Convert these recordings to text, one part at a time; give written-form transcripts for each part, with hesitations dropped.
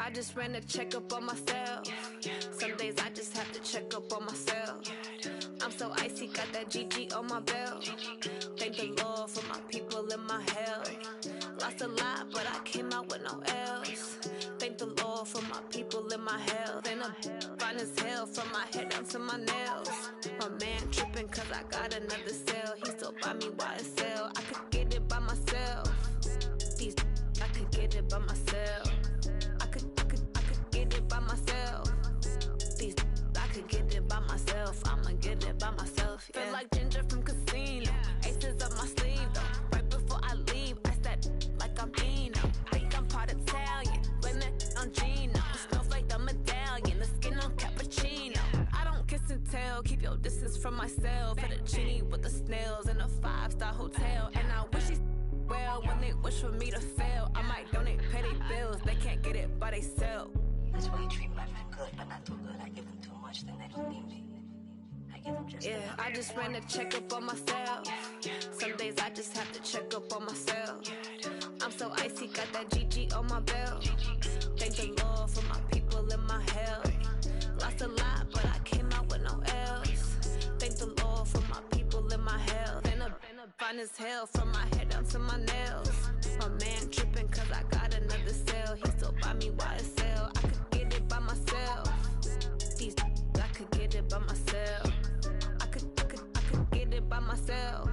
I just ran a checkup on myself. Some days I just have to check up on myself. I'm so icy, got that GG on my belt. Thank the Lord for my people in my health. Lost a lot, but I came out with no L's. Thank the Lord for my people in my health. And I'm fine as hell from my head down to my nails. My man tripping cause I got another cell. He still buy me YSL. I could get it by myself. I could get it by myself. I could get it by myself. I could get it by myself. I'ma get it by myself. Yeah. Feel like Ginger from Casino. Aces up my sleeve though. Right before I leave, I said like I'm Dino. Think I'm part Italian. Blame that on Gino. Snowflake the medallion. The skin on cappuccino. I don't kiss and tell. Keep your distance from myself. Fettuccine with the snails in a 5-star hotel. And I wish he's well when they wish for me to fail. I might donate, pay their bills. They can't get it by they sell. That's why you treat my friend good, but not too good. I give them too much, then they don't need me. I give them just enough. I just ran a checkup on myself. Some days I just have to check up on myself. I'm so icy, got that GG on my belt. Thank the Lord for my people in my health. Lost a lot, but I came out with no L's. Thank the Lord for my people in my health. And I'm fine as hell from my head down to my nails. My man tripping cause I got another cell. He still buy me YSL. I could get it by myself. I could get it by myself. I could get it by myself.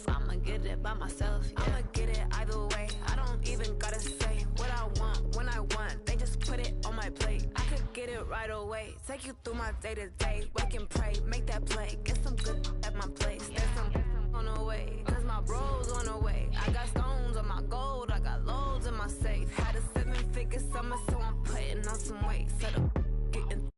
I'ma get it by myself. Yeah. I'ma get it either way. I don't even gotta say what I want when I want. They just put it on my plate. I could get it right away. Take you through my day to day. Wake and pray, make that play. Get some good at my place. There's some on the way, cause my bro's on the way. I got stones on my gold. I got loads in my safe. Had a 7-figure summer, so I'm putting on some weight. Set up, getting.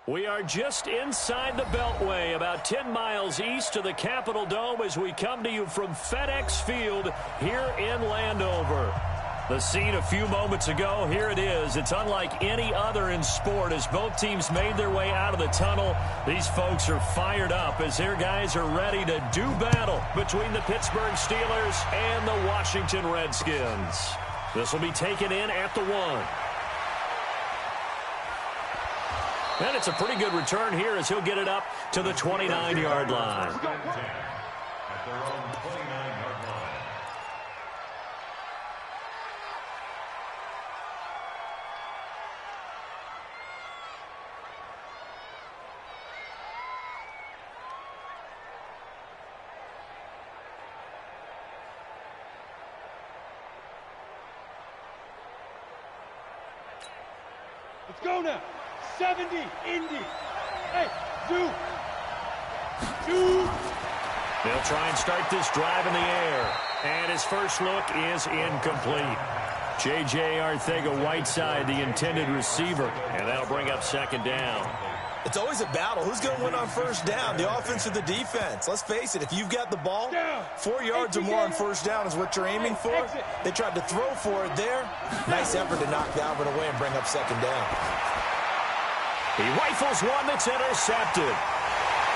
We are just inside the Beltway, about 10 miles east of the Capitol Dome as we come to you from FedEx Field here in Landover. The scene a few moments ago, here it is. It's unlike any other in sport as both teams made their way out of the tunnel. These folks are fired up as their guys are ready to do battle between the Pittsburgh Steelers and the Washington Redskins. This will be taken in at the 1. And it's a pretty good return here as he'll get it up to the 29-yard line. At their own 29-yard line. Let's go now. 70, Indy. Hey, do. They'll try and start this drive in the air. And his first look is incomplete. J.J. Arcega-Whiteside, the intended receiver. And that'll bring up second down. It's always a battle. Who's going to win on first down, the offense or the defense? Let's face it, if you've got the ball, 4 yards or more on first down is what you're aiming for. They tried to throw for it there. Nice effort to knock that one away and bring up second down. He rifles one that's intercepted.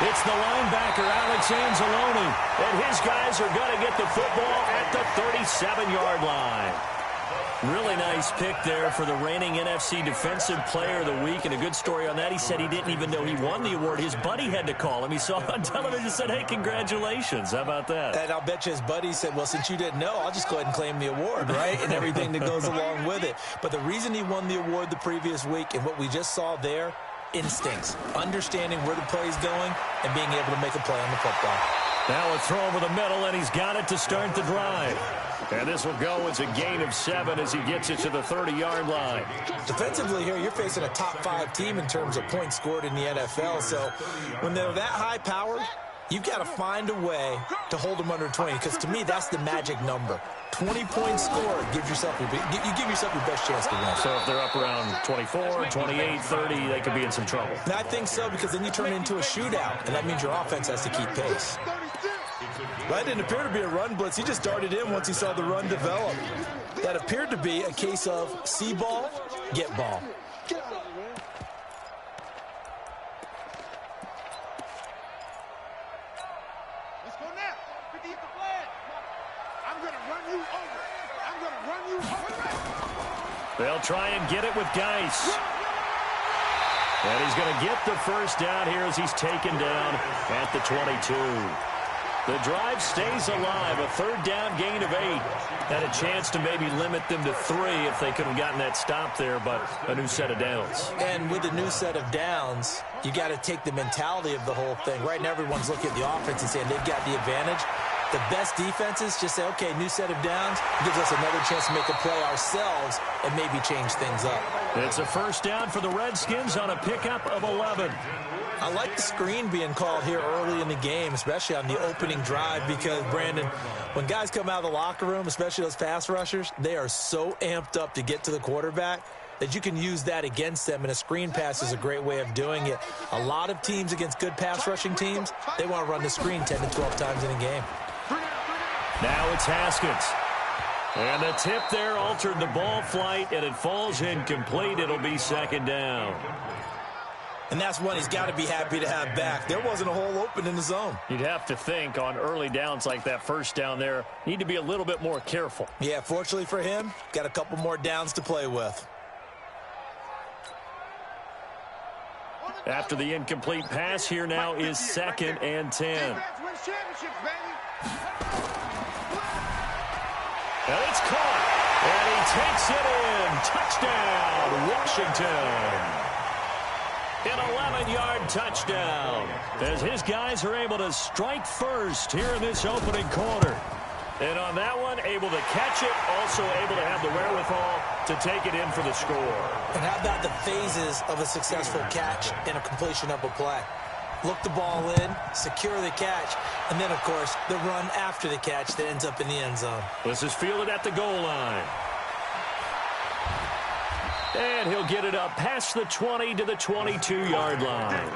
It's the linebacker, Alex Anzalone, and his guys are going to get the football at the 37-yard line. Really nice pick there for the reigning NFC Defensive Player of the Week, and a good story on that. He said he didn't even know he won the award. His buddy had to call him. He saw it on television and said, hey, congratulations. How about that? And I'll bet you his buddy said, well, since you didn't know, I'll just go ahead and claim the award, right? And everything that goes along with it. But the reason he won the award the previous week and what we just saw there, instincts, understanding where the play is going and being able to make a play on the football. Now a throw over the middle, and he's got it to start the drive. And this will go as a gain of 7 as he gets it to the 30-yard line. Defensively here, you're facing a top-5 team in terms of points scored in the NFL. So when they're that high-powered, you've got to find a way to hold them under 20. Because to me, that's the magic number. 20 points scored gives yourself you give yourself your best chance to win. So if they're up around 24, 28, 30, they could be in some trouble. And I think so, because then you turn it into a shootout, and that means your offense has to keep pace. That didn't appear to be a run blitz. He just darted in once he saw the run develop. That appeared to be a case of see ball, get ball. Let's go now. 50 the flag. I'm going to run you over. I'm going to run you over. They'll try and get it with Geis. And he's going to get the first down here as he's taken down at the 22. The drive stays alive, a third down gain of 8. Had a chance to maybe limit them to 3 if they could have gotten that stop there, but a new set of downs. And with a new set of downs, you got to take the mentality of the whole thing. Right now, everyone's looking at the offense and saying they've got the advantage. The best defenses just say, okay, new set of downs, gives us another chance to make a play ourselves and maybe change things up. It's a first down for the Redskins on a pickup of 11. I like the screen being called here early in the game, especially on the opening drive, because, Brandon, when guys come out of the locker room, especially those pass rushers, they are so amped up to get to the quarterback that you can use that against them, and a screen pass is a great way of doing it. A lot of teams against good pass rushing teams, they want to run the screen 10 to 12 times in a game. Now it's Haskins. And the tip there altered the ball flight, and it falls incomplete. It'll be second down. And that's one he's got to be happy to have back. There wasn't a hole open in the zone. You'd have to think on early downs like that first down there, need to be a little bit more careful. Yeah, fortunately for him, got a couple more downs to play with. After the incomplete pass, here now is 2nd and 10. And it's caught. And he takes it in. Touchdown, Washington. An 11-yard touchdown as his guys are able to strike first here in this opening quarter. And on that one, able to catch it, also able to have the wherewithal to take it in for the score. And how about the phases of a successful catch and a completion of a play? Look the ball in, secure the catch, and then, of course, the run after the catch that ends up in the end zone. This is fielded at the goal line. And he'll get it up past the 20 to the 22-yard line.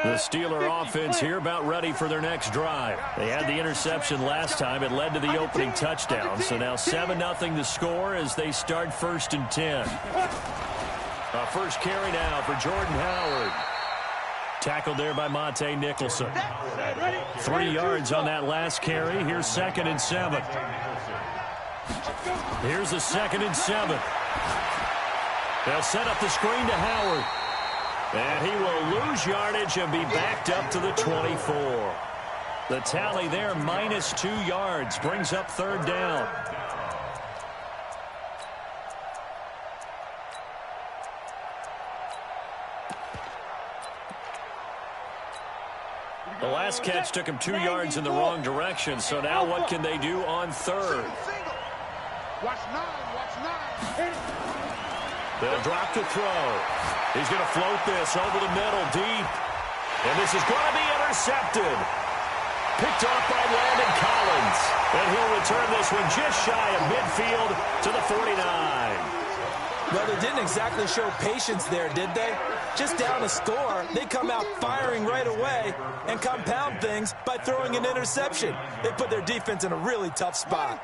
The Steeler offense here about ready for their next drive. They had the interception last time. It led to the opening touchdown. So now 7-0 to score as they start 1st and 10. First carry now for Jordan Howard. Tackled there by Monte Nicholson. 3 yards on that last carry. Here's 2nd and 7. Here's the 2nd and 7. They'll set up the screen to Howard. And he will lose yardage and be backed up to the 24. The tally there, -2 yards, brings up 3rd down. The last catch took him 2 yards in the wrong direction, so now what can they do on third? Watch 9, watch 9. They'll drop to throw. He's going to float this over the middle, deep. And this is going to be intercepted. Picked off by Landon Collins. And he'll return this one just shy of midfield to the 49. Well, they didn't exactly show patience there, did they? Just down a score, they come out firing right away and compound things by throwing an interception. They put their defense in a really tough spot.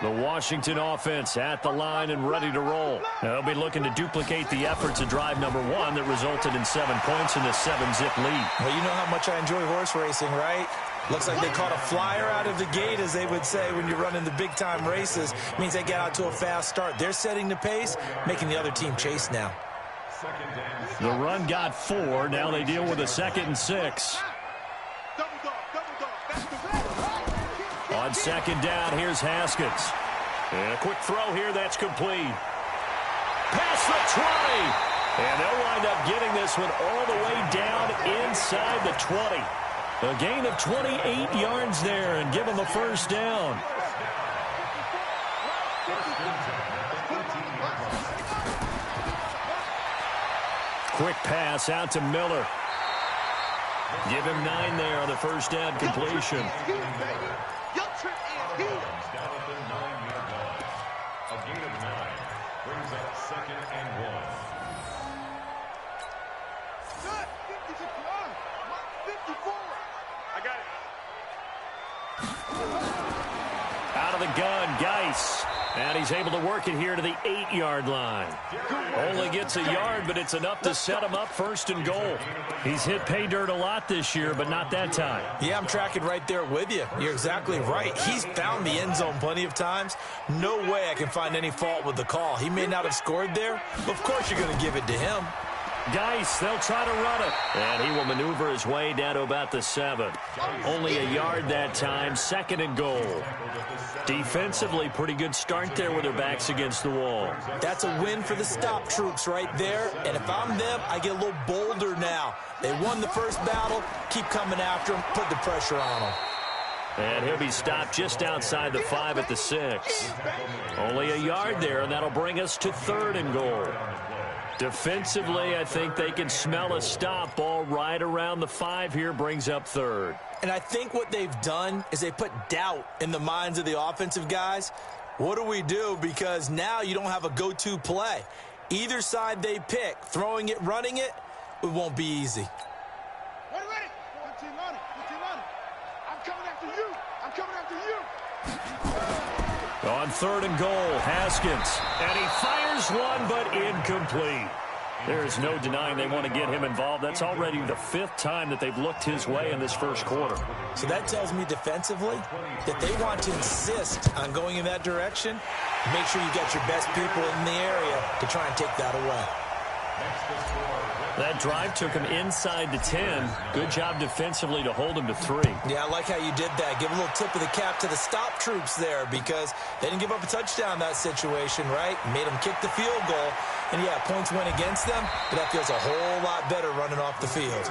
The Washington offense at the line and ready to roll. They'll be looking to duplicate the efforts of drive number 1 that resulted in 7 points in the 7-zip lead. Well, you know how much I enjoy horse racing, right? Looks like they caught a flyer out of the gate, as they would say when you're running the big-time races. It means they get out to a fast start. They're setting the pace, making the other team chase now. The run got 4. Now they deal with a 2nd and 6. On 2nd down, here's Haskins. And a quick throw here that's complete. Past the 20. And they'll wind up getting this one all the way down inside the 20. A gain of 28 yards there and give them a first down. Quick pass out to Miller. Give him 9 there on the first down completion. A gain of 9 brings up 2nd and 1. Out of the gun, Geis. And he's able to work it here to the 8-yard line. Only gets a yard, but it's enough to set him up 1st and goal. He's hit pay dirt a lot this year, but not that time. Yeah, I'm tracking right there with you. You're exactly right. He's found the end zone plenty of times. No way I can find any fault with the call. He may not have scored there. Of course you're going to give it to him. Geis, they'll try to run it. And he will maneuver his way down to about the 7. Only a yard that time, 2nd and goal. Defensively, pretty good start there with their backs against the wall. That's a win for the stop troops right there. And if I'm them, I get a little bolder now. They won the first battle. Keep coming after them. Put the pressure on them. And he'll be stopped just outside the 5 at the 6. Only a yard there, and that'll bring us to 3rd and goal. Defensively, I think they can smell a stop. Ball right around the 5 here, brings up 3rd. And I think what they've done is they put doubt in the minds of the offensive guys. What do we do? Because now you don't have a go-to play. Either side they pick, throwing it, running it, it won't be easy. Ready. 15 on it. I'm coming after you. I'm coming after you. On 3rd and goal, Haskins. And he fires one, but incomplete. There is no denying they want to get him involved. That's already the 5th time that they've looked his way in this first quarter. So that tells me defensively that they want to insist on going in that direction. Make sure you got your best people in the area to try and take that away. That drive took him inside the 10. Good job defensively to hold him to 3. Yeah, I like how you did that. Give a little tip of the cap to the stop troops there because they didn't give up a touchdown in that situation, right? Made them kick the field goal. And, yeah, points went against them, but that feels a whole lot better running off the field.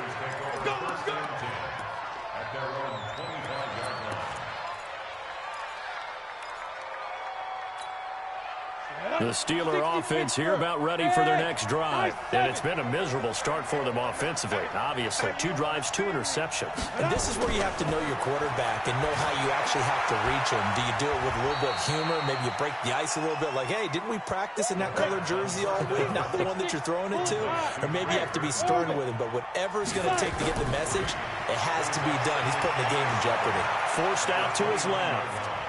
The Steeler offense here about ready for their next drive. And it's been a miserable start for them offensively. Obviously, 2 drives, 2 interceptions. And this is where you have to know your quarterback and know how you actually have to reach him. Do you do it with a little bit of humor? Maybe you break the ice a little bit like, hey, didn't we practice in that colored jersey all week? Not the one that you're throwing it to? Or maybe you have to be stern with him. But whatever it's going to take to get the message, it has to be done. He's putting the game in jeopardy. Forced out to his left.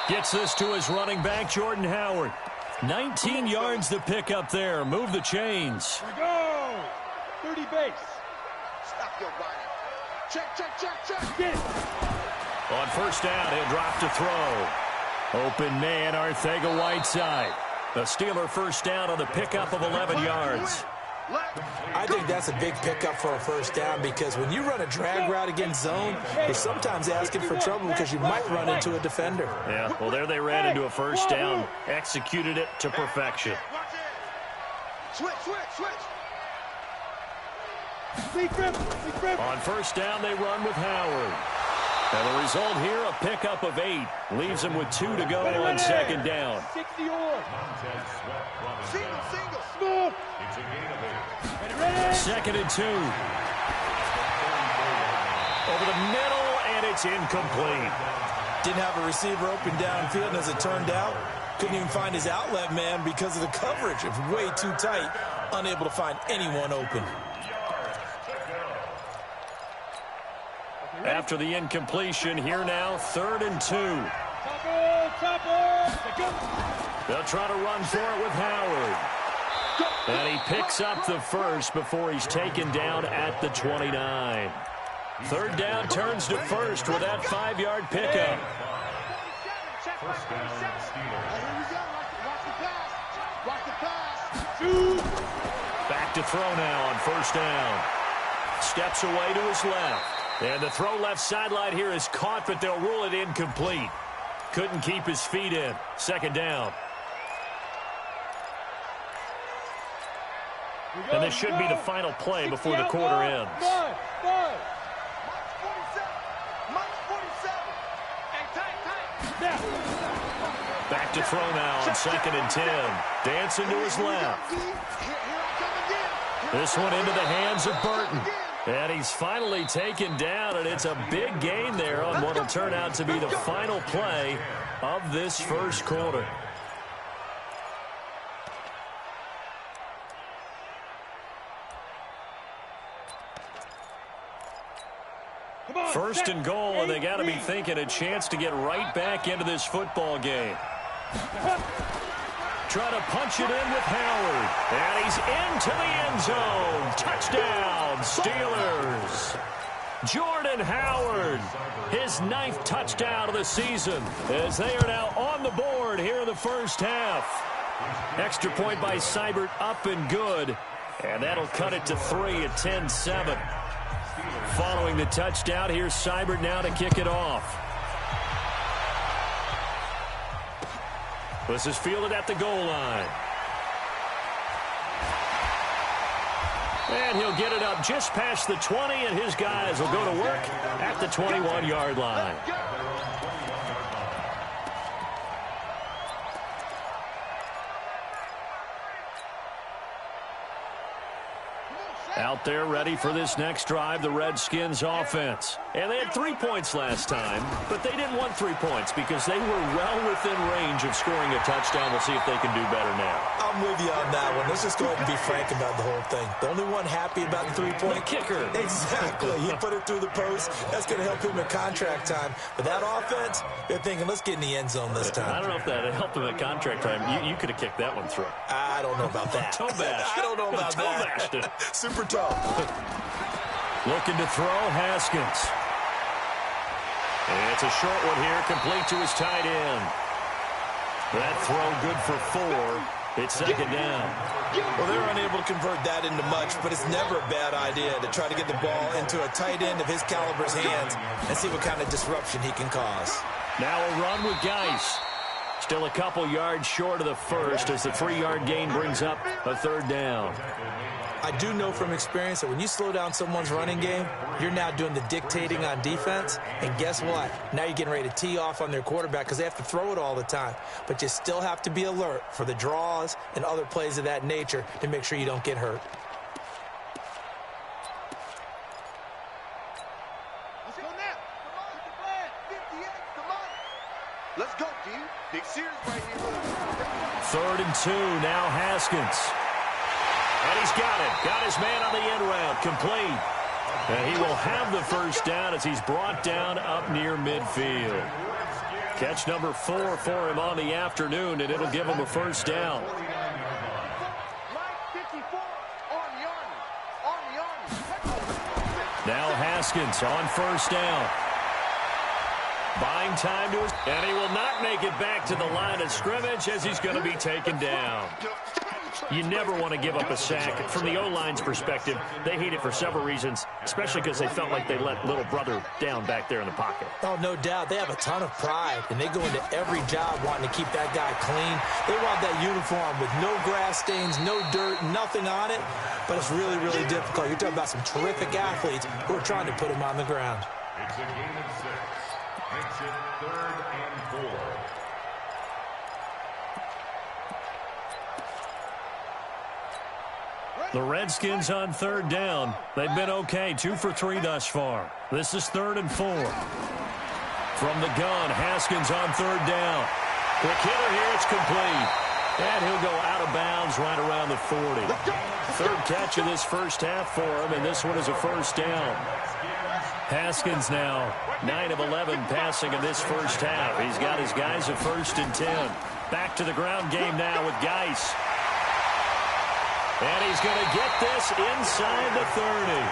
Gets this to his running back, Jordan Howard. 19 yards to pick up there. Move the chains. Go! 30 base. Stop your body. Check. Get it. On 1st down, he'll drop to throw. Open man, Arcega-Whiteside. The Steeler 1st down on the pickup of 11 yards. I think that's a big pickup for a 1st down because when you run a drag route against zone, you're sometimes asking for trouble because you might run into a defender. Yeah, well, there they ran into a 1st down. Executed it to perfection. Switch. On first down, they run with Howard. And the result here, a pickup of 8. Leaves him with 2 to go on second down. Single. Second and 2. Over the middle, and it's incomplete. Didn't have a receiver open downfield, and as it turned out, couldn't even find his outlet man because of the coverage. It was way too tight, unable to find anyone open. After the incompletion, here now, 3rd and 2. They'll try to run for it with Howard. And he picks up the first before he's taken down at the 29. 3rd down turns to first with that 5-yard pickup. Back to throw now on first down. Steps away to his left. And the throw left sideline here is caught, but they'll rule it incomplete. Couldn't keep his feet in. 2nd down. And this should be the final play before the quarter ends. Back to throw now on 2nd and 10. Dancing to his left. This one into the hands of Burton. And he's finally taken down, and it's a big gain there on what will turn out to be the final play of this first quarter. First and goal, and they got to be thinking a chance to get right back into this football game. Try to punch it in with Howard. And he's into the end zone. Touchdown, Steelers. Jordan Howard, his 9th touchdown of the season, as they are now on the board here in the first half. Extra point by Seibert, up and good. And that'll cut it to 3 at 10-7. Following the touchdown, here's Seibert now to kick it off. This is fielded at the goal line. And he'll get it up just past the 20, and his guys will go to work at the 21-yard line. Out there ready for this next drive, the Redskins offense. And they had 3 points last time, but they didn't want 3 points because they were well within range of scoring a touchdown. We'll see if they can do better now. I'm with you on that one. Let's just go ahead and be frank about the whole thing. The only one happy about the 3-point kicker. Exactly. He put it through the post. That's going to help him in contract time. But that offense, they're thinking, let's get in the end zone this time. I don't know if that helped him at contract time. You could have kicked that one through. I don't know about that. Toe bash. I don't know about that. Toe bashed it. Super toe. Looking to throw, Haskins. And it's a short one here, complete to his tight end. That throw good for 4. It's 2nd down. Well, they're unable to convert that into much, but it's never a bad idea to try to get the ball into a tight end of his caliber's hands and see what kind of disruption he can cause. Now a run with Geis. Still a couple yards short of the first as the 3-yard gain brings up a 3rd down. I do know from experience that when you slow down someone's running game, you're now doing the dictating on defense. And guess what? Now you're getting ready to tee off on their quarterback because they have to throw it all the time. But you still have to be alert for the draws and other plays of that nature to make sure you don't get hurt. Let's go now. Come on, the flag. 58, come on. Let's go, D. Big series right here. 3rd and 2, now Haskins. And he's got it. Got his man on the end route. Complete. And he will have the first down as he's brought down up near midfield. Catch number 4 for him on the afternoon, and it'll give him a first down. Now Haskins on first down. Buying time to his... And he will not make it back to the line of scrimmage as he's going to be taken down. You never want to give up a sack. From the O-line's perspective, they hate it for several reasons, especially because they felt like they let little brother down back there in the pocket. Oh, no doubt. They have a ton of pride, and they go into every job wanting to keep that guy clean. They want that uniform with no grass stains, no dirt, nothing on it, but it's really, really difficult. You're talking about some terrific athletes who are trying to put him on the ground. It's a game of 6. Makes it 3rd and 4. The Redskins on 3rd down. They've been okay, 2 for 3 thus far. This is 3rd and 4. From the gun, Haskins on 3rd down. Quick hitter here, it's complete. And he'll go out of bounds right around the 40. 3rd catch of this first half for him, and this one is a first down. Haskins now 9 of 11 passing in this first half. He's got his guys at 1st and 10. Back to the ground game now with Geis. And he's going to get this inside the 30.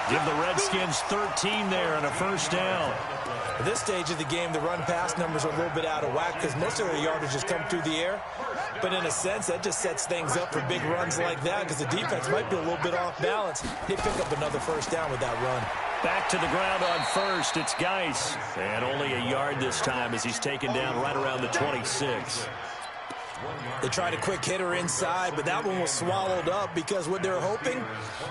Give the Redskins 13 there and a first down. At this stage of the game, the run-pass numbers are a little bit out of whack because most of their yardage has come through the air. But in a sense, that just sets things up for big runs like that because the defense might be a little bit off balance. They pick up another first down with that run. Back to the ground on 1st. It's Geis. And only a yard this time as he's taken down right around the 26. They tried a quick hitter inside, but that one was swallowed up because what they're hoping,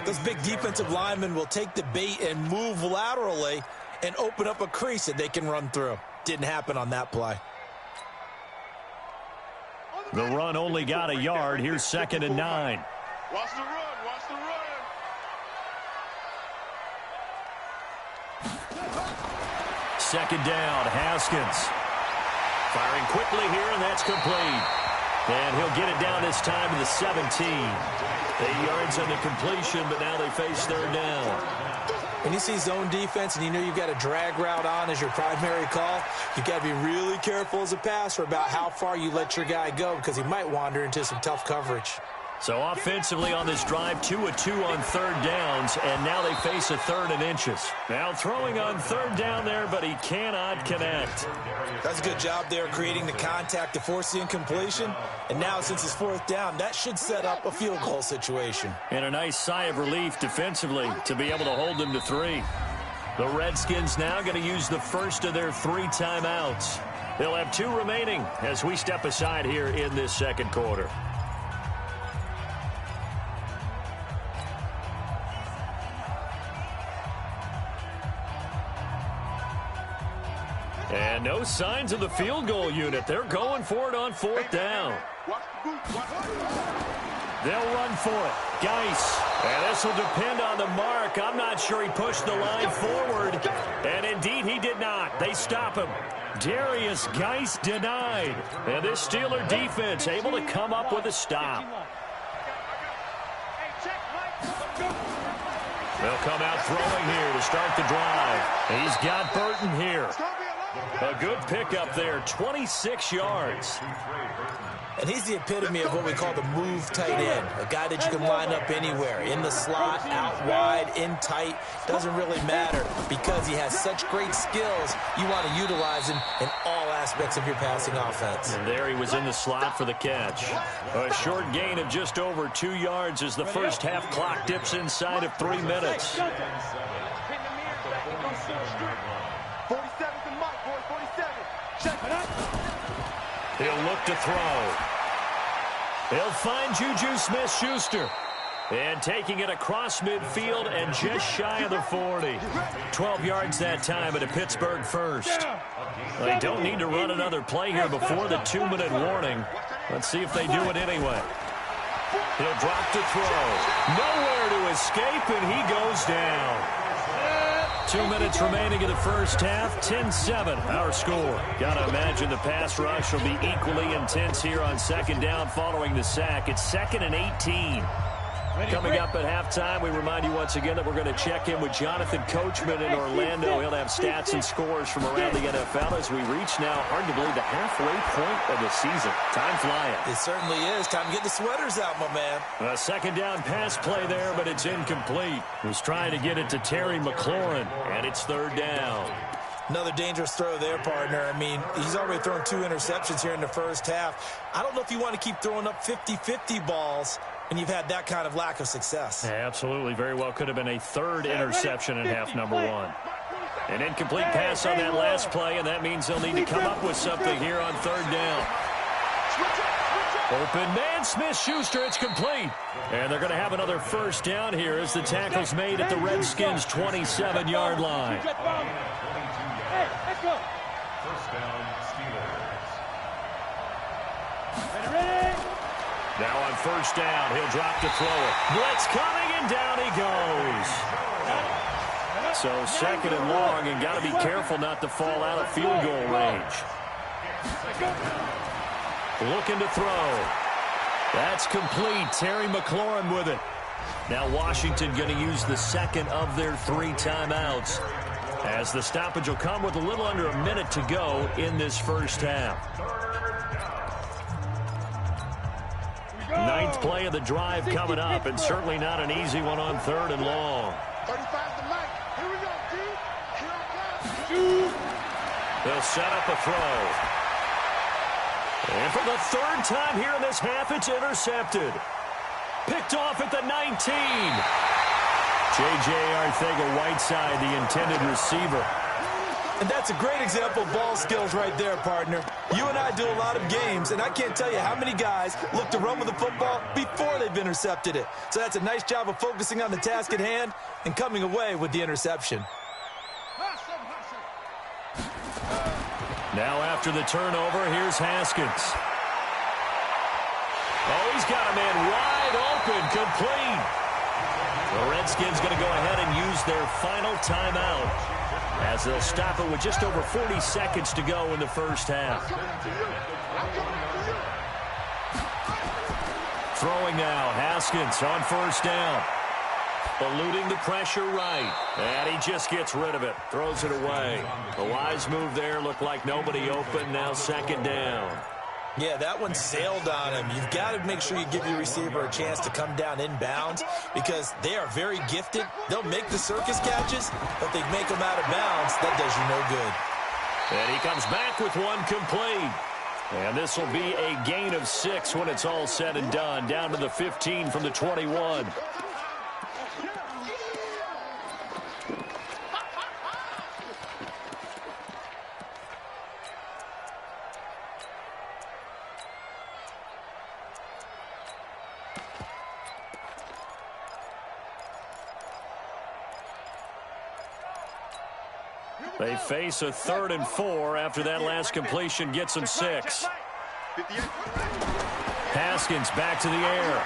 those big defensive linemen will take the bait and move laterally and open up a crease that they can run through. Didn't happen on that play. The run only got a yard. Here's 2nd and 9. Watch the run. Watch the run. 2nd down, Haskins. Firing quickly here, and that's complete. And he'll get it down this time to the 17. 8 yards on the completion, but now they face 3rd down. When you see zone defense and you know you've got a drag route on as your primary call, you've got to be really careful as a passer about how far you let your guy go because he might wander into some tough coverage. So offensively on this drive, 2 of 2 on 3rd downs, and now they face a 3rd and inches. Now throwing on 3rd down there, but he cannot connect. That's a good job there creating the contact to force the incompletion. And now since it's 4th down, that should set up a field goal situation. And a nice sigh of relief defensively to be able to hold them to 3. The Redskins now going to use the first of their 3 timeouts. They'll have 2 remaining as we step aside here in this 2nd quarter. And no signs of the field goal unit. They're going for it on 4th down. They'll run for it. Geis. And this will depend on the mark. I'm not sure he pushed the line forward. And indeed he did not. They stop him. Darius Geis denied. And this Steeler defense able to come up with a stop. They'll come out throwing here to start the drive. He's got Burton here. A good pickup there, 26 yards. And he's the epitome of what we call the move tight end, a guy that you can line up anywhere, in the slot, out wide, in tight, doesn't really matter because he has such great skills. You want to utilize him in all aspects of your passing offense. And there he was in the slot for the catch. A short gain of just over 2 yards as the first half clock dips inside of 3 minutes. 47's the mic, boy. 47. Check it out. He'll look to throw. He'll find Juju Smith-Schuster. And taking it across midfield and just shy of the 40. 12 yards that time at a Pittsburgh first. They don't need to run another play here before the 2-minute warning. Let's see if they do it anyway. He'll drop to throw. Nowhere to escape, and he goes down. 2 minutes remaining in the first half, 10-7, our score. Gotta imagine the pass rush will be equally intense here on 2nd down following the sack. It's 2nd and 18. Coming up at halftime, we remind you once again that we're going to check in with Jonathan Coachman in Orlando. He'll have stats and scores from around the NFL as we reach now, hard to believe, the halfway point of the season. Time flying. It certainly is. Time to get the sweaters out, my man. A 2nd down pass play there, but it's incomplete. Was trying to get it to Terry McLaurin, and it's 3rd down. Another dangerous throw there, partner. I mean, he's already thrown 2 interceptions here in the first half. I don't know if you want to keep throwing up 50-50 balls when you've had that kind of lack of success. Yeah, absolutely. Very well could have been a 3rd interception in half number 1. An incomplete pass on that last play, and that means they'll need to come up with something here on 3rd down. Open man, Smith-Schuster, it's complete. And they're going to have another first down here as the tackle's made at the Redskins' 27-yard line. First down, Steelers. Now on first down, he'll drop to throw it. Blitz coming, and down he goes. So 2nd and long, and got to be careful not to fall out of field goal range. Looking to throw. That's complete. Terry McLaurin with it. Now Washington going to use the 2nd of their 3 timeouts, as the stoppage will come with a little under a minute to go in this first half. 9th play of the drive coming up, and certainly not an easy one on 3rd and long. 35 to Mike. Here we go, dude. Here it comes. They'll set up a throw. And for the 3rd time here in this half, it's intercepted. Picked off at the 19. J.J. Arcega-Whiteside, the intended receiver. And that's a great example of ball skills right there, partner. You and I do a lot of games, and I can't tell you how many guys look to run with the football before they've intercepted it. So that's a nice job of focusing on the task at hand and coming away with the interception. Now after the turnover, here's Haskins. Oh, he's got a man wide open, complete. The Redskins going to go ahead and use their final timeout, as they'll stop it with just over 40 seconds to go in the first half. Throwing now, Haskins on first down. Eluding the pressure right. And he just gets rid of it. Throws it away. A wise move there. Looked like nobody open. Now 2nd down. Yeah, that one sailed on him. You've got to make sure you give your receiver a chance to come down inbounds, because they are very gifted. They'll make the circus catches, but they make them out of bounds. That does you no good. And he comes back with one complete. And this will be a gain of 6 when it's all said and done. Down to the 15 from the 21. They face a 3rd and 4 after that last completion gets them 6. Haskins back to the air.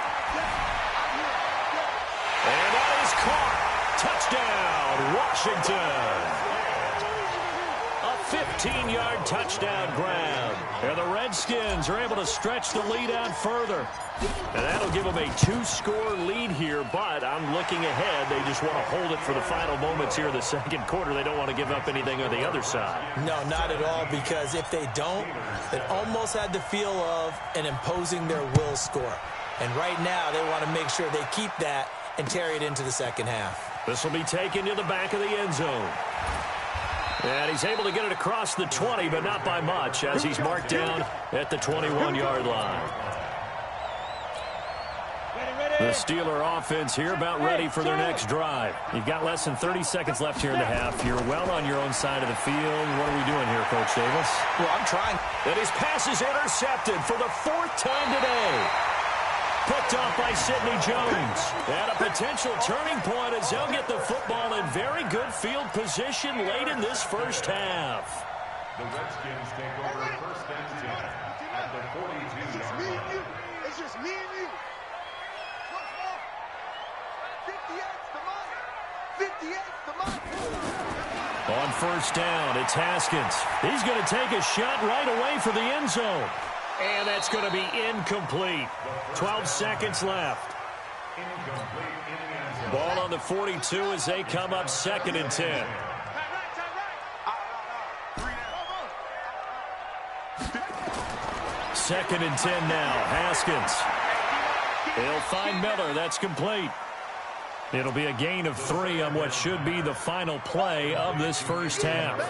And that is caught. Touchdown, Washington. A 15-yard touchdown grab. And the Redskins are able to stretch the lead out further. And that'll give them a 2-score lead here, but I'm looking ahead. They just want to hold it for the final moments here in the 2nd quarter. They don't want to give up anything on the other side. No, not at all, because if they don't, it almost had the feel of an imposing their will score. And right now, they want to make sure they keep that and carry it into the 2nd half. This will be taken to the back of the end zone. And he's able to get it across the 20, but not by much, as he's marked down at the 21-yard line. The Steeler offense here about ready for their next drive. You've got less than 30 seconds left here in the half. You're well on your own side of the field. What are we doing here, Coach Davis? Well, I'm trying. And his pass is intercepted for the 4th time today. Picked off by Sidney Jones. And a potential turning point as they'll get the football in very good field position late in this first half. The Redskins take over 1st and 10 at the 42-yard line. It's just me and you. 58's the money. On first down, it's Haskins. He's going to take a shot right away for the end zone. And that's going to be incomplete. 12 seconds left. Ball on the 42 as they come up 2nd and 10. Second and 10 now. Haskins. They'll find Miller. That's complete. It'll be a gain of 3 on what should be the final play of this first half.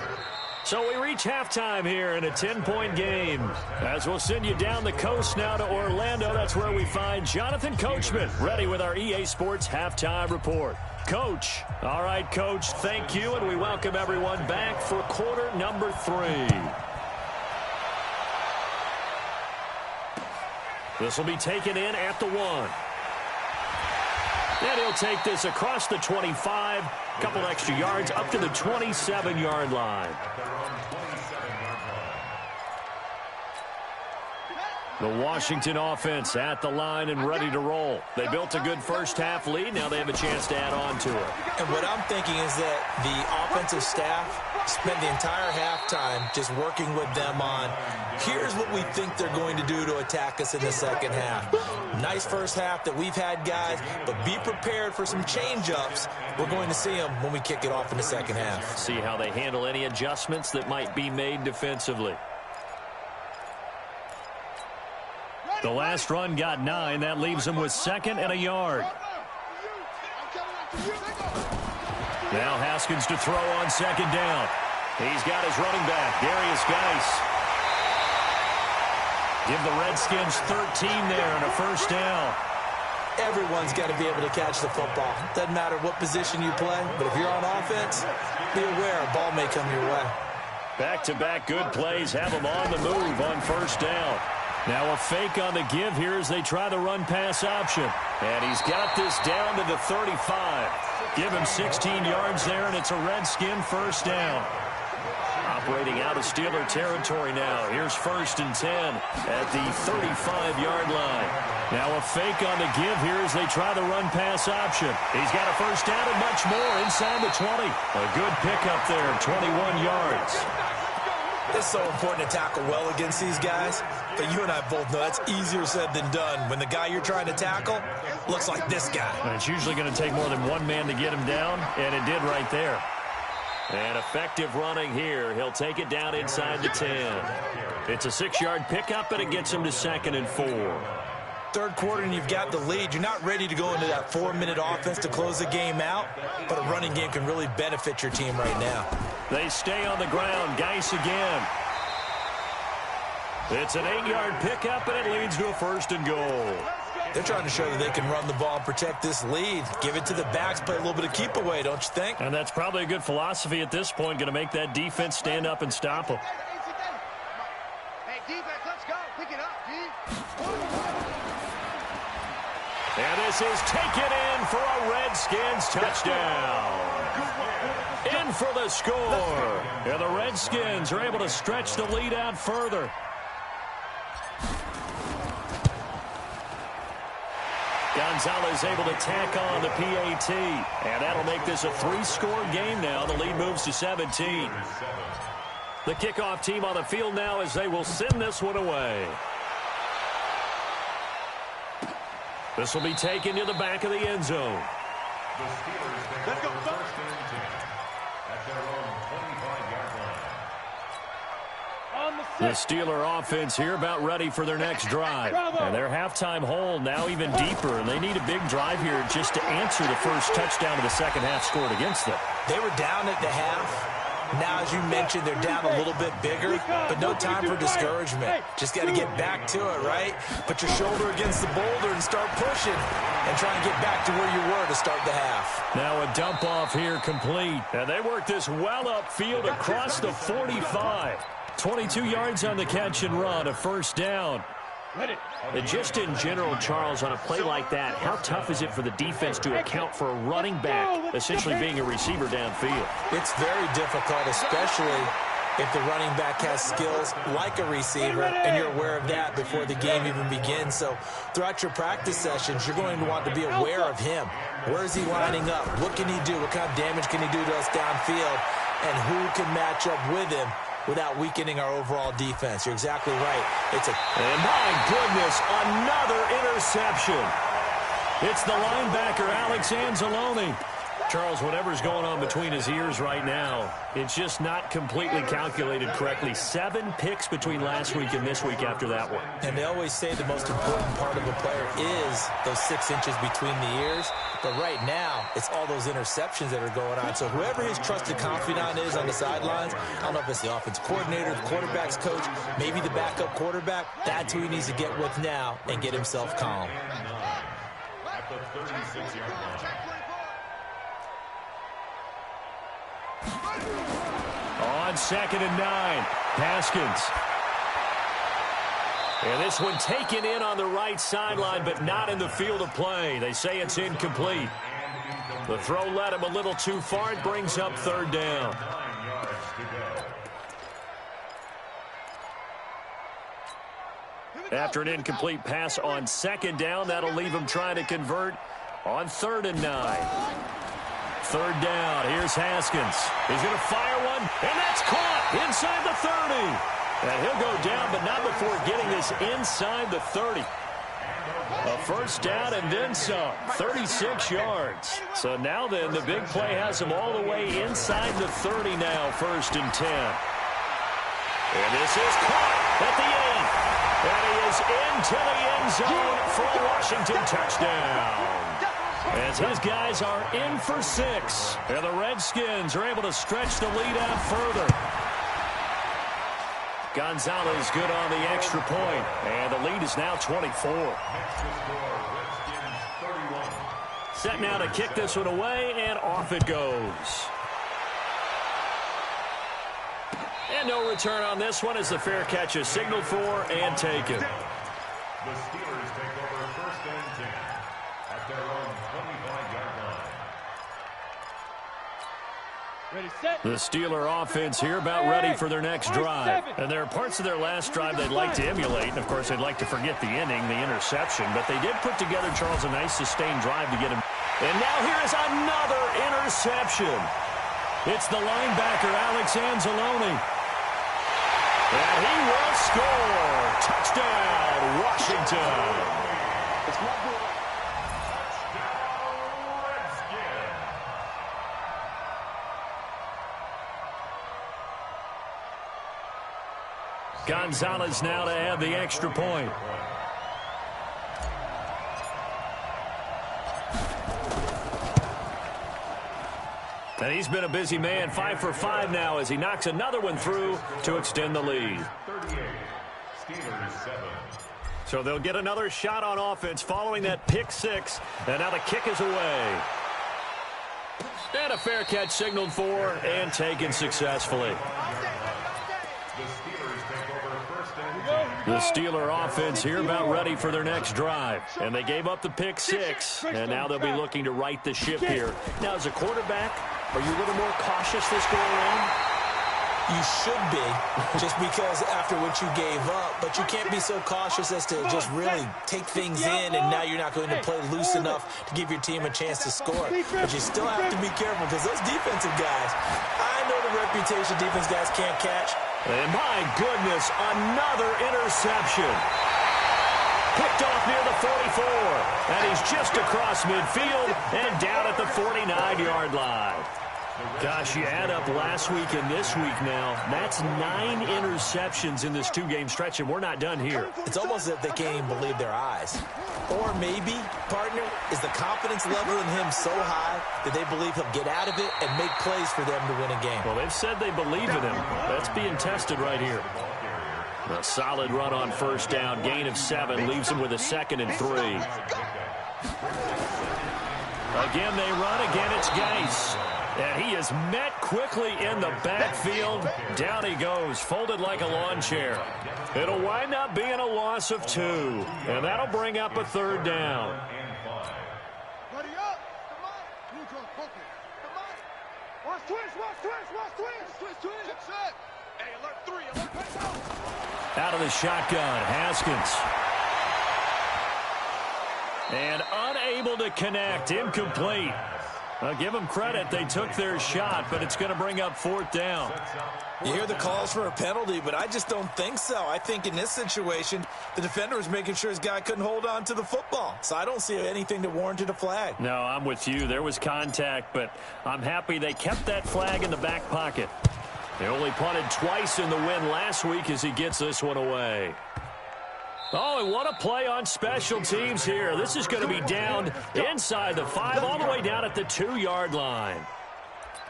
So we reach halftime here in a 10-point game. As we'll send you down the coast now to Orlando, that's where we find Jonathan Coachman, ready with our EA Sports Halftime Report. Coach. All right, Coach, thank you, and we welcome everyone back for quarter number 3. This will be taken in at the 1. And he'll take this across the 25, a couple extra yards up to the 27-yard line. The Washington offense at the line and ready to roll. They built a good first-half lead. Now they have a chance to add on to it. And what I'm thinking is that the offensive staff spent the entire halftime just working with them on, here's what we think they're going to do to attack us in the second half. Nice first half that we've had, guys, but be prepared for some change-ups. We're going to see them when we kick it off in the second half. See how they handle any adjustments that might be made defensively. The last run got 9. That leaves them with 2nd and a yard. Now Haskins to throw on 2nd down. He's got his running back, Darius Geis. Give the Redskins 13 there and a first down. Everyone's got to be able to catch the football. Doesn't matter what position you play, but if you're on offense, be aware a ball may come your way. Back-to-back good plays have them on the move on first down. Now a fake on the give here as they try the run-pass option. And he's got this down to the 35. Give him 16 yards there, and it's a Redskin first down. Operating out of Steeler territory now. Here's 1st and 10 at the 35-yard line. Now a fake on the give here as they try the run-pass option. He's got a first down and much more inside the 20. A good pickup there, 21 yards. It's so important to tackle well against these guys, but you and I both know that's easier said than done when the guy you're trying to tackle looks like this guy. And it's usually going to take more than one man to get him down, and it did right there. And effective running here. He'll take it down inside the 10. It's a 6-yard pickup, and it gets him to 2nd and 4. Third quarter and you've got the lead. You're not ready to go into that 4-minute offense to close the game out, but a running game can really benefit your team right now. They stay on the ground. Geis again. It's an 8-yard pickup, and it leads to a 1st and goal. They're trying to show that they can run the ball and protect this lead. Give it to the backs, play a little bit of keep away, don't you think? And that's probably a good philosophy at this point, going to make that defense stand up and stop them. Hey, defense, let's go. Pick it up, D. And this is taken in for a Redskins touchdown. In for the score. And the Redskins are able to stretch the lead out further. Gonzalez able to tack on the PAT. And that'll make this a 3-score game now. The lead moves to 17. The kickoff team on the field now as they will send this one away. This will be taken to the back of the end zone. The Steelers take over 1st and 10 at their own 25-yard line. The Steeler offense here about ready for their next drive. And their halftime hole now even deeper. And they need a big drive here just to answer the first touchdown of the second half scored against them. They were down at the half. Now, as you mentioned, they're down a little bit bigger, but no time for discouragement. Just got to get back to it, right? Put your shoulder against the boulder and start pushing and try and get back to where you were to start the half. Now a dump off here complete. And they work this well upfield across the 45. 22 yards on the catch and run, a first down. And just in general, Charles, on a play like that, how tough is it for the defense to account for a running back essentially being a receiver downfield? It's very difficult, especially if the running back has skills like a receiver, and you're aware of that before the game even begins. So throughout your practice sessions, you're going to want to be aware of him. Where is he lining up? What can he do? What kind of damage can he do to us downfield? And who can match up with him without weakening our overall defense? You're exactly right. And my goodness, another interception. It's the linebacker, Alex Anzalone. Charles, whatever's going on between his ears right now, it's just not completely calculated correctly. 7 picks between last week and this week after that one. And they always say the most important part of a player is those 6 inches between the ears. But right now, it's all those interceptions that are going on. So whoever his trusted confidant is on the sidelines, I don't know if it's the offensive coordinator, the quarterback's coach, maybe the backup quarterback, that's who he needs to get with now and get himself calm. At the 36-yard line. On 2nd and 9, Haskins. And this one taken in on the right sideline, but not in the field of play. They say it's incomplete. The throw led him a little too far. It brings up 3rd down. 9 yards to go. After an incomplete pass on 2nd down, that'll leave him trying to convert on 3rd and 9. 3rd down. Here's Haskins. He's going to fire one, and that's caught inside the 30. And he'll go down, but not before getting this inside the 30. A 1st down and then some. 36 yards. So now then, the big play has him all the way inside the 30 now, 1st and 10. And this is caught at the 8. And he is into the end zone for a Washington touchdown. As his guys are in for 6. And the Redskins are able to stretch the lead out further. Gonzalez good on the extra point, and the lead is now 24. Set now to kick this one away, and off it goes. And no return on this one as the fair catch is signaled for and taken. The Steelers take over 1st and 10 at their own 25-yard line. Ready, set. The Steeler offense here about ready for their next drive. And there are parts of their last drive they'd like to emulate. And, of course, they'd like to forget the inning, the interception. But they did put together, Charles, a nice sustained drive to get him. And now here is another interception. It's the linebacker, Alex Anzalone. And he will score. Touchdown, Washington. It's my boy. Gonzalez now to add the extra point. And he's been a busy man, 5 for 5 now as he knocks another one through to extend the lead. 38, Steelers 7. So they'll get another shot on offense following that pick 6. And now the kick is away. And a fair catch signaled for and taken successfully. The Steeler offense here about ready for their next drive. And they gave up the pick 6, and now they'll be looking to right the ship here. Now, as a quarterback, are you a little more cautious this go around? You should be, just because after what you gave up, but you can't be so cautious as to just really take things in, and now you're not going to play loose enough to give your team a chance to score. But you still have to be careful because those defensive guys, I know the reputation defense guys can't catch. And my goodness, another interception. Picked off near the 44. And he's just across midfield and down at the 49-yard line. Gosh, you add up last week and this week now. That's 9 interceptions in this 2-game stretch, and we're not done here. It's almost as if they can't even believe their eyes. Or maybe, partner, is the confidence level in him so high that they believe he'll get out of it and make plays for them to win a game. Well, they've said they believe in him. That's being tested right here. A solid run on 1st down. Gain of 7 leaves him with a 2nd and 3. Again, they run. Again, it's Gase. And he is met quickly in the backfield. Down he goes, folded like a lawn chair. It'll wind up being a loss of 2. And that'll bring up a 3rd down. Buddy up. Come on. You drunk poker. Come on. Watch twist, watch twist, watch twist. Twist, twist. Check set. Hey, alert 3, alert right now. Out of the shotgun, Haskins. And unable to connect, incomplete. I'll give them credit. They took their shot, but it's going to bring up 4th down. You hear the calls for a penalty, but I just don't think so. I think in this situation, the defender was making sure his guy couldn't hold on to the football. So I don't see anything that warranted a flag. No, I'm with you. There was contact, but I'm happy they kept that flag in the back pocket. They only punted twice in the win last week as he gets this one away. Oh, and what a play on special teams here. This is going to be down inside the 5, all the way down at the 2-yard line.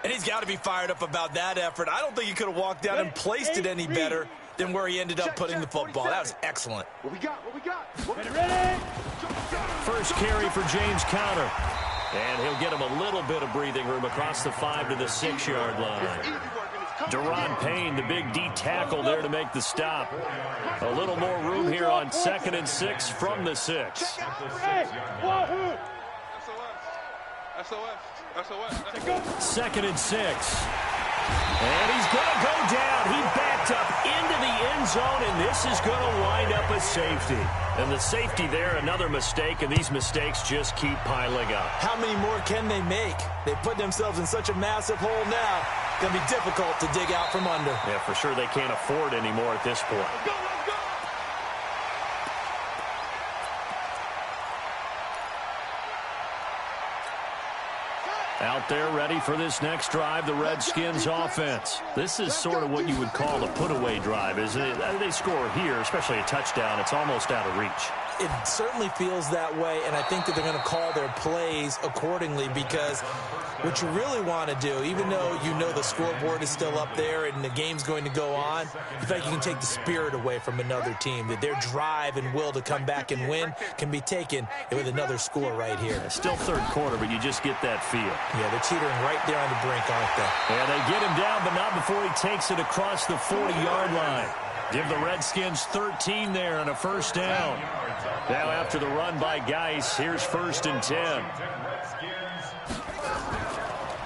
And he's got to be fired up about that effort. I don't think he could have walked down and placed it any better than where he ended up putting the football. That was excellent. What we got? Ready? First carry for James Conner. And he'll get him a little bit of breathing room across the 5 to the 6-yard line. Deron Payne, the big D tackle there to make the stop. A little more room here on 2nd and 6 from the 6. Second and 6. And he's going to go down. He backed up into the end zone, and this is going to wind up a safety. And the safety there, another mistake, and these mistakes just keep piling up. How many more can they make? They put themselves in such a massive hole now. It's going to be difficult to dig out from under. Yeah, for sure they can't afford anymore at this point. Out there ready for this next drive, the Redskins offense. This is sort of what you would call a put-away drive, isn't it? They score here, especially a touchdown. It's almost out of reach. It certainly feels that way, and I think that they're going to call their plays accordingly, because what you really want to do, even though you know the scoreboard is still up there and the game's going to go on, in fact, you can take the spirit away from another team, that their drive and will to come back and win can be taken with another score right here. Still third quarter, but you just get that feel. Yeah, they're teetering right there on the brink, aren't they? And they get him down, but not before he takes it across the 40-yard line. Give the Redskins 13 there and a first down. Now after the run by Geis, here's 1st and 10.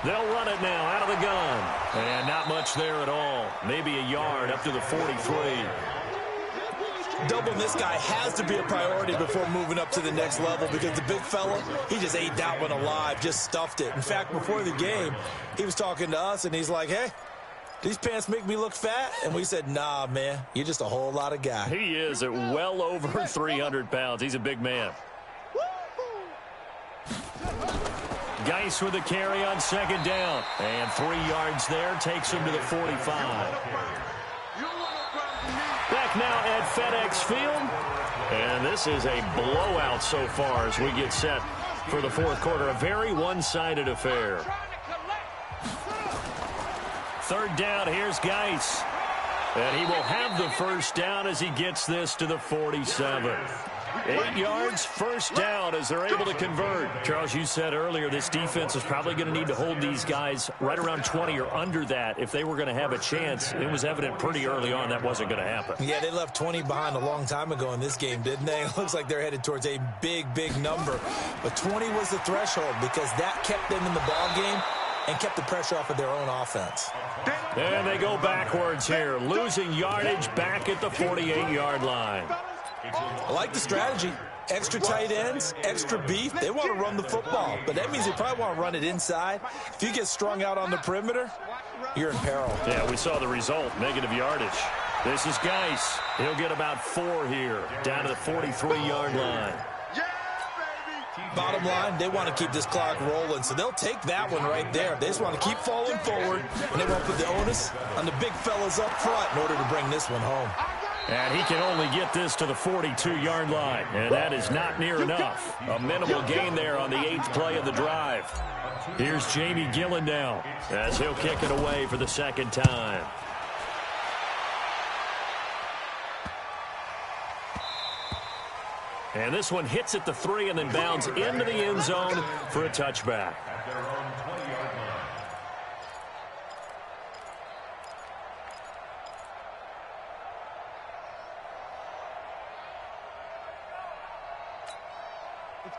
They'll run it now out of the gun. And not much there at all. Maybe a yard up to the 43. Doubling this guy has to be a priority before moving up to the next level, because the big fella, he just ate that one alive, just stuffed it. In fact, before the game, he was talking to us, and he's like, hey, these pants make me look fat? And we said, nah, man, you're just a whole lot of guy. He is at well over 300 pounds. He's a big man. Geis with a carry on 2nd down. And 3 yards there takes him to the 45. Back now at FedEx Field. And this is a blowout so far as we get set for the 4th quarter. A very one-sided affair. 3rd down, here's Geis. And he will have the first down as he gets this to the 47. 8 yards, first down as they're able to convert. Charles, you said earlier this defense is probably going to need to hold these guys right around 20 or under that if they were going to have a chance. It was evident pretty early on that wasn't going to happen. Yeah, they left 20 behind a long time ago in this game, didn't they? It looks like they're headed towards a big, big number. But 20 was the threshold because that kept them in the ball game and kept the pressure off of their own offense. And they go backwards here, losing yardage back at the 48-yard line. I like the strategy. Extra tight ends, extra beef. They want to run the football, but that means they probably want to run it inside. If you get strung out on the perimeter, you're in peril. Yeah, we saw the result, negative yardage. This is Geis. He'll get about 4 here, down to the 43-yard line. Bottom line, they want to keep this clock rolling, so they'll take that one right there. They just want to keep falling forward, and they want to put the onus on the big fellas up front in order to bring this one home. And he can only get this to the 42-yard line, and that is not near enough. A minimal gain there on the 8th play of the drive. Here's Jamie Gillen now as he'll kick it away for the 2nd time. And this one hits at the 3 and then bounds into the end zone for a touchback.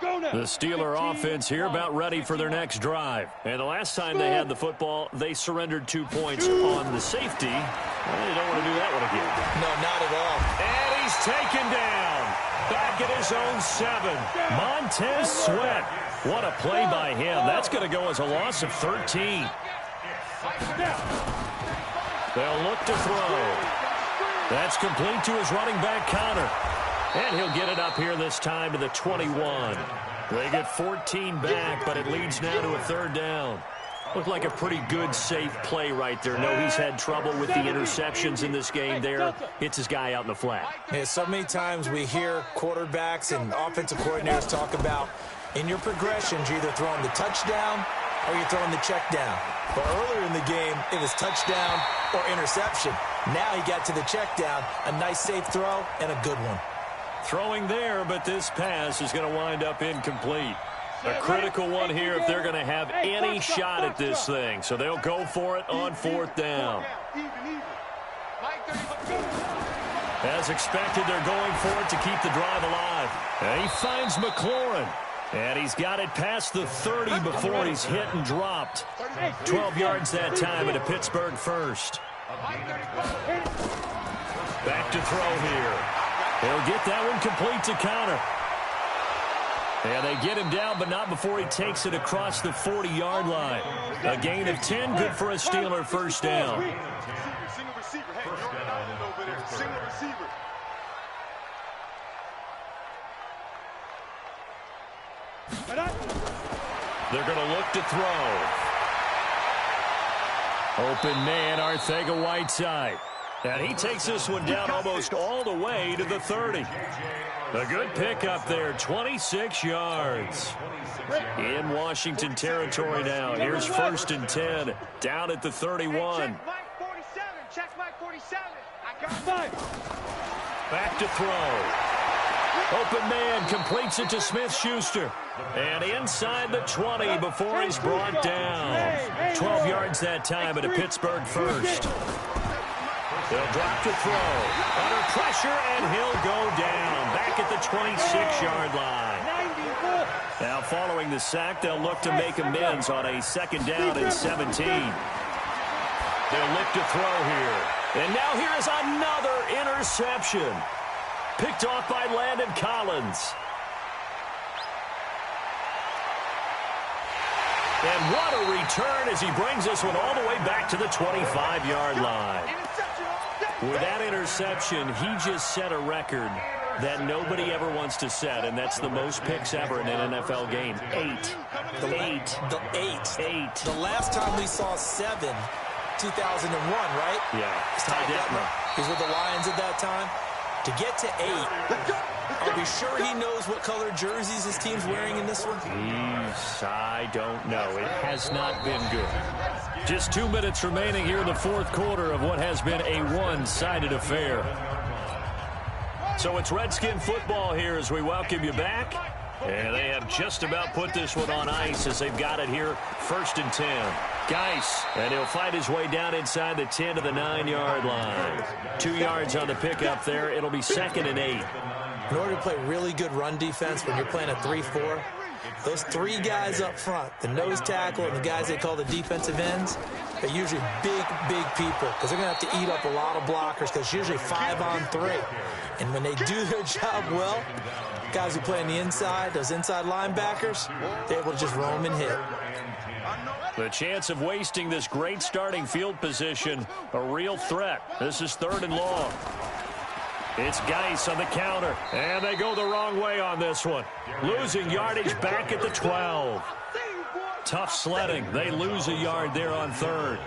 The Steeler offense here about ready for their next drive. And the last time they had the football, they surrendered 2 points on the safety. Well, they don't want to do that one again. No, not at all. And he's taken down. Back at his own 7. Montez Sweat. What a play by him. That's going to go as a loss of 13. They'll look to throw. That's complete to his running back, Conner. And he'll get it up here this time to the 21. They get 14 back, but it leads now to a 3rd down. Looked like a pretty good, safe play right there. No, he's had trouble with the interceptions in this game there. Hits his guy out in the flat. Yeah, so many times we hear quarterbacks and offensive coordinators talk about in your progressions, you're either throwing the touchdown or you're throwing the check down. But earlier in the game, it was touchdown or interception. Now he got to the check down, a nice safe throw and a good one. Throwing there, but this pass is going to wind up incomplete. A critical one here if they're going to have any shot at this thing. So they'll go for it on 4th down. As expected, they're going for it to keep the drive alive. And he finds McLaurin. And he's got it past the 30 before he's hit and dropped. 12 yards that time at a Pittsburgh first. Back to throw here. He'll get that one complete to Connor. And they get him down, but not before he takes it across the 40-yard line. A gain of 10, good for a Steeler first down. They're going to look to throw. Open man, Arcega-Whiteside. And he takes this one down almost all the way to the 30. A good pickup there, 26 yards. In Washington territory now. Here's 1st and 10, down at the 31. Check Mike 47. I got Back to throw. Open man completes it to Smith-Schuster. And inside the 20 before he's brought down. 12 yards that time at a Pittsburgh first. They'll drop to throw. Under pressure, and he'll go down. Back at the 26-yard line. Now, following the sack, they'll look to make amends on a 2nd down and 17. They'll look to throw here. And now here is another interception. Picked off by Landon Collins. And what a return as he brings this one all the way back to the 25-yard line. With that interception, he just set a record that nobody ever wants to set, and that's the most picks ever in an NFL game. 8. The last time we saw 7, 2001, right? Yeah. Ty Detmer. He was with the Lions at that time. To get to 8, are we sure he knows what color jerseys his team's wearing in this one? I don't know. It has not been good. Just 2 minutes remaining here in the 4th quarter of what has been a one-sided affair. So it's Redskin football here as we welcome you back. And they have just about put this one on ice as they've got it here, 1st and 10. Geis, and he'll fight his way down inside the 10 to the 9-yard line. 2 yards on the pickup there. It'll be 2nd and 8. In order to play really good run defense when you're playing a 3-4, those 3 guys up front, the nose tackle and the guys they call the defensive ends, they're usually big people because they're going to have to eat up a lot of blockers because it's usually 5-on-3. And when they do their job well, guys who play on the inside, those inside linebackers, they're able to just roam and hit. The chance of wasting this great starting field position, a real threat. This is 3rd and long. It's Geis on the counter, and they go the wrong way on this one. Losing yardage back at the 12. Tough sledding. They lose a yard there on 3rd.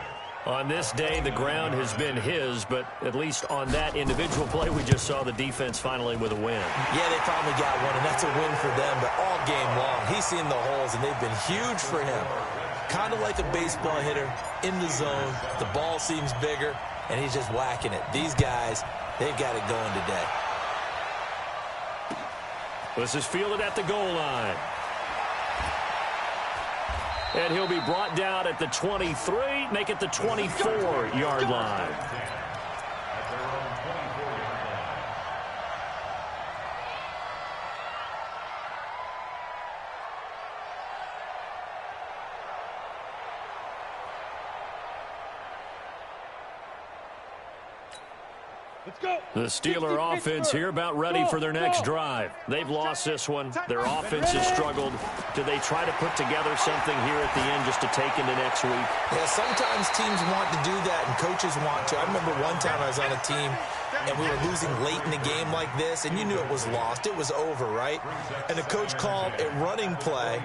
On this day, the ground has been his, but at least on that individual play, we just saw the defense finally with a win. Yeah, they finally got one, and that's a win for them, but all game long, he's seen the holes, and they've been huge for him. Kind of like a baseball hitter in the zone. The ball seems bigger, and he's just whacking it. These guys, they've got it going today. This is fielded at the goal line. And he'll be brought down at the 23, make it the 24-yard line. The Steeler offense here about ready for their next drive. They've lost this one. Their offense has struggled. Do they try to put together something here at the end just to take into next week? Yeah, sometimes teams want to do that and coaches want to. I remember one time I was on a team and we were losing late in the game like this, and you knew it was lost. It was over, right? And the coach called a running play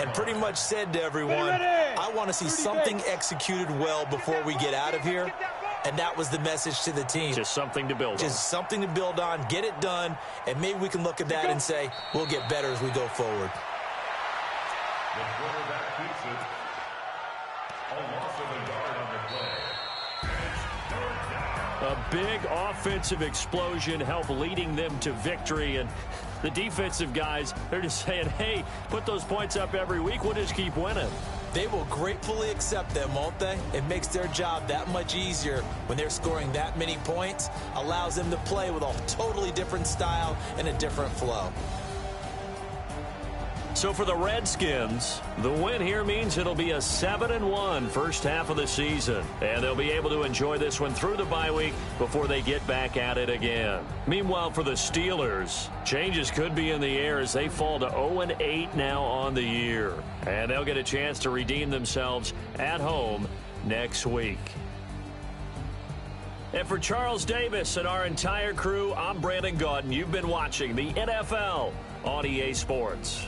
and pretty much said to everyone, I want to see something executed well before we get out of here. And that was the message to the team. Just something to build on. Just something to build on, get it done, and maybe we can look at that and say, we'll get better as we go forward. The quarterback keeps it. A loss of a yard on the play. A big offensive explosion helped leading them to victory. And the defensive guys, they're just saying, hey, put those points up every week. We'll just keep winning. They will gratefully accept them, won't they? It makes their job that much easier when they're scoring that many points. Allows them to play with a totally different style and a different flow. So for the Redskins, the win here means it'll be a 7-1 first half of the season. And they'll be able to enjoy this one through the bye week before they get back at it again. Meanwhile, for the Steelers, changes could be in the air as they fall to 0-8 now on the year. And they'll get a chance to redeem themselves at home next week. And for Charles Davis and our entire crew, I'm Brandon Gaudin. You've been watching the NFL on EA Sports.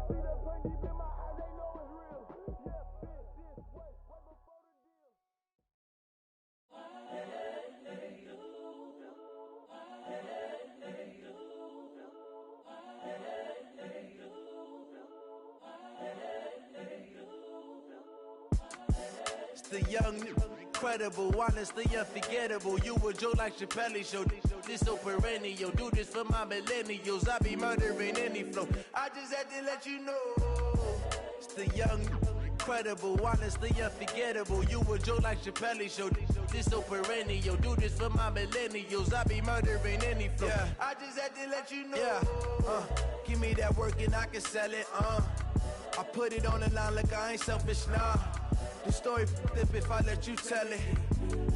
See that pain deep in my eyes, they know it's real. Yeah, this way. The young, incredible, honestly unforgettable. You a Joe like Chappelle show. This so perennial. Do this for my millennials. I be murdering any flow. I just had to let you know. It's the young, incredible, honestly unforgettable. You a Joe like Chappelle show. This so perennial. Do this for my millennials. I be murdering any flow. Yeah. I just had to let you know. Yeah. Give me that work and I can sell it. I put it on the line like I ain't selfish, nah. The story flip if I let you tell it.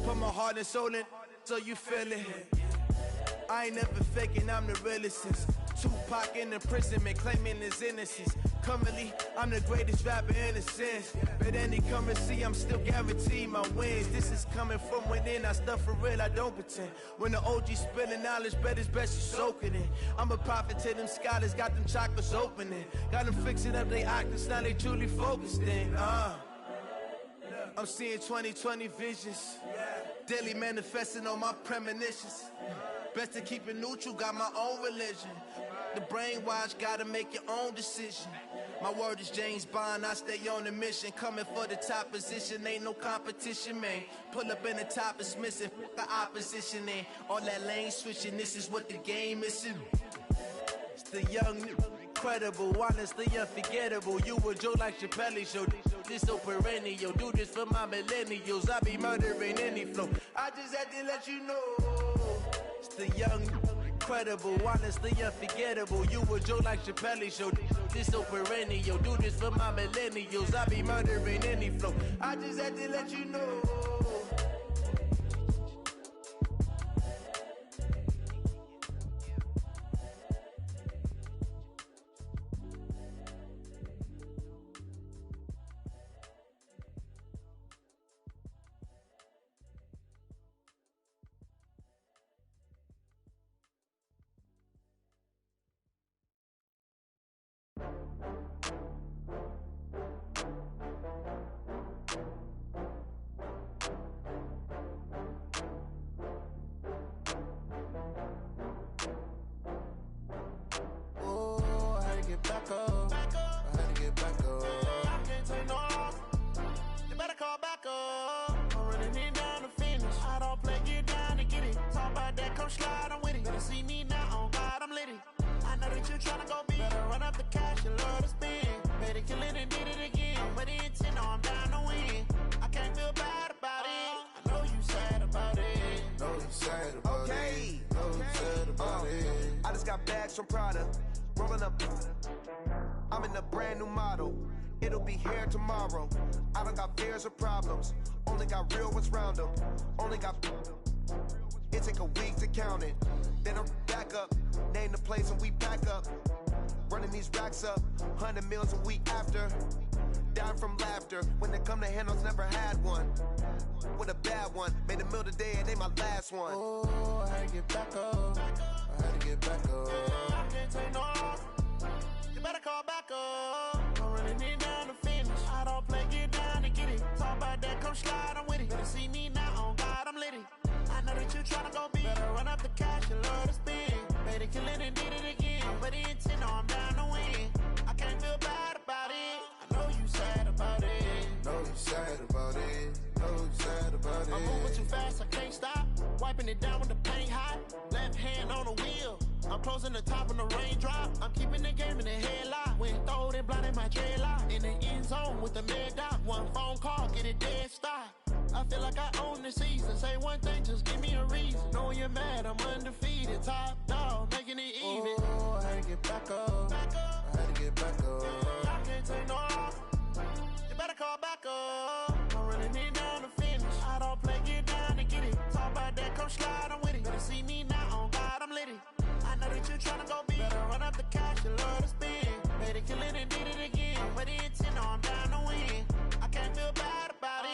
Put my heart and soul in so you feel it. I ain't never faking, I'm the realest since Tupac in imprisonment, claiming his innocence. Currently, I'm the greatest rapper in a sense. But any currency, I'm still guaranteed my wins. This is coming from within, I stuff for real, I don't pretend. When the OG spilling knowledge, bet it's best you soak it in. I'm a prophet to them scholars, got them chakras opening. Got them fixing up they octaves, now they truly focused in. I'm seeing 2020 visions, daily manifesting on my premonitions. Best to keep it neutral, got my own religion. The brainwash, gotta make your own decision. My word is James Bond, I stay on the mission. Coming for the top position, ain't no competition, man. Pull up in the top, it's missing, the opposition ain't. All that lane switching, this is what the game is. It's the young, incredible, honestly unforgettable. You a Joe like Chappelle show. This so perennial. Do this for my millennials. I be murdering any flow. I just had to let you know. It's the young, incredible, honestly unforgettable. You a Joe like Chappelle show. This so perennial. Do this for my millennials. I be murdering any flow. I just had to let you know. From Prada, rolling up. I'm in a brand new model. It'll be here tomorrow. I don't got fears or problems. Only got real ones round them. Only got. It take a week to count it. Then I'm back up. Name the place and we pack up. Running these racks up. 100 meals a week after. Dying from laughter. When they come to handles, never had one. With a bad one. Made a meal today, it ain't my last one. Oh, I had to get back up. I had to get back up. I can't take no loss. You better call back up. I'm running it down to finish. I don't play, get down to get it. Talk about that, come slide, I'm with it. Better see me now, on God, I'm litty. I know that you tryna go big. Better run up the cash, you love to spend. Made it, kill it, and did it again. But the intent, no, I'm down to win. I can't feel bad about it. I know you sad about it. Know you sad about it. Know you sad about it. I'm moving too fast, I can't stop. Wiping it down with the paint hot. Left hand on the wheel. I'm closing the top on the raindrop. I'm keeping the game in the headlock. When throwed and blinded my dreadlock. In the end zone with the mad dot. One phone call, get it dead stop. I feel like I own the season. Say one thing, just give me a reason. Knowing you're mad, I'm undefeated. Top dog, making it even. Oh, I had to get back up. I had to get back up. I can't take no loss. You better call back up. I'm running it down to finish. I don't play, get down to get it. Talk about that, come slide, I'm with it. Better see me now, on God, I'm litty. I know that you tryna go big. Better run up the cash, you love to spend. Made it, kill it, and did it again. But the intent, no, I'm down to win. I can't feel bad about it.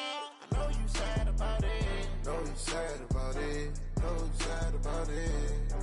I know you sad about it. Know you sad about it. Know you sad about it.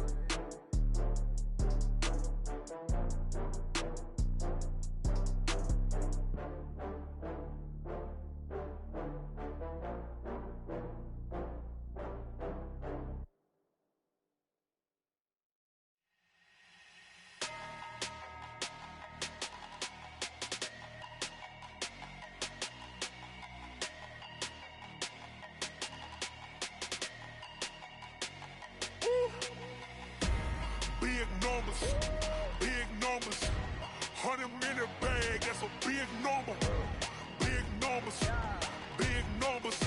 100 minute bag, that's a big number. Big numbers, big numbers.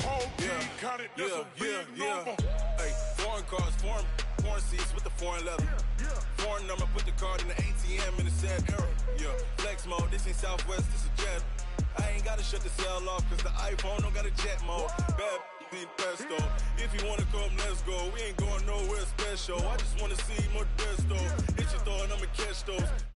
Whole team counted, that's a big number. Hey, foreign cars, foreign seats with the foreign leather. Foreign number, put the card in the ATM in the sad era. Yeah, flex mode, this ain't Southwest, this is Jet. I ain't gotta shut the cell off, cause the iPhone don't got a jet mode. Bad need pesto. If you wanna come, let's go. We ain't going nowhere special. I just wanna see more Desto. Hit your throw and I'ma catch those.